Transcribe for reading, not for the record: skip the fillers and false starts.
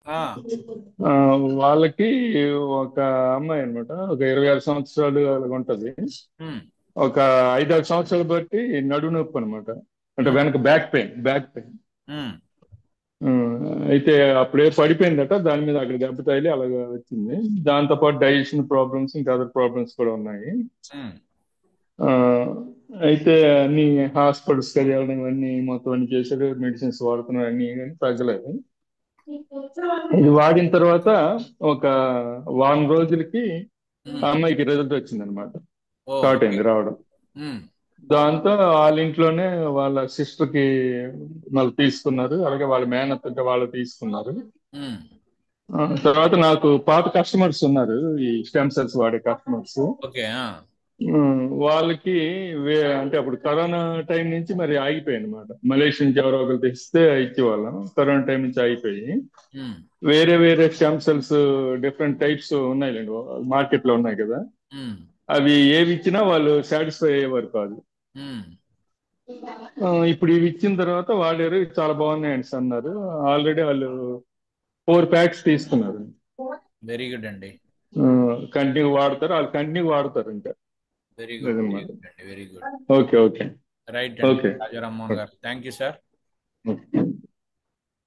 ఆ, ఆ, వాళ్ళకి ఒక అమ్మాయి అనమాట, ఒక 26 సంవత్సరాలు అలాగ ఉంటది. ఉమ్, ఒక 5-6 సంవత్సరాలు బట్టి నడుము నొప్పి అనమాట. అంటే ఉమ్, వెనక బ్యాక్ పెయిన్. ఉమ్, అయితే అప్పుడే పడిపోయిందట, దాని మీద అక్కడ దెబ్బ తగిలి అలాగ వచ్చింది. దాంతో పాటు డైజెషన్ ప్రాబ్లమ్స్, ఇంకా అదర్ ప్రాబ్లమ్స్ కూడా ఉన్నాయి. ఉమ్, ఆ, అయితే అన్ని హాస్పిటల్స్ వెళ్ళడం, అన్ని మొత్తం అన్ని చేశాడు, మెడిసిన్స్ వాడుతున్నాడు, అన్ని కానీ తగ్గలేదు. ఇది వాడిన తర్వాత ఒక వారం రోజులకి ఆ ఉమ్. అమ్మాయికి రిజల్ట్ వచ్చింది అనమాట. ఓ, స్టార్ట్ ఓకే. అయింది రావడం. ఉమ్, దాంతో వాళ్ళ ఇంట్లోనే వాళ్ళ సిస్టర్ కి మళ్ళీ తీసుకున్నారు, అలాగే వాళ్ళ మేనత్త వాళ్ళు తీసుకున్నారు. ఉమ్, తర్వాత నాకు పాత కస్టమర్స్ ఉన్నారు, ఈ స్టెమ్ సెల్స్ వాడే కస్టమర్స్. ఓకే. ఆ, వాళ్ళకి అంటే అప్పుడు కరోనా టైం నుంచి మరి ఆగిపోయాయి అనమాట. మలేషియా నుంచి ఎవరో ఒకరు తెస్తే ఇచ్చేవాళ్ళం, కరోనా టైం నుంచి ఆగిపోయి. ఉమ్, వేరే వేరే స్టెమ్ సెల్స్ డిఫరెంట్ టైప్స్ ఉన్నాయిలేండి, మార్కెట్ లో ఉన్నాయి కదా. ఉమ్, అవి ఏవి ఇచ్చినా వాళ్ళు సాటిస్ఫై అయ్యేవారు కాదు. ఉమ్. ఇప్పుడు ఇవి ఇచ్చిన తర్వాత వాడారు, "ఇది చాలా బాగున్నాయని అన్నారు." ఆల్రెడీ వాళ్ళు 4 ప్యాక్స్ తీసుకున్నారు. వెరీ గుడ్ అండి. కంటిన్యూ వాడతారు, వాళ్ళు కంటిన్యూ వాడతారు ఇంకా. వెరీ గుడ్, వెరీ అదనమాట. గుడ్ అండి, very good. Okay, okay. Right అండి ఓకే, రాజారామ్మోహన్ ఓకే, గారు, థ్యాంక్ యూ సార్. ఓకే.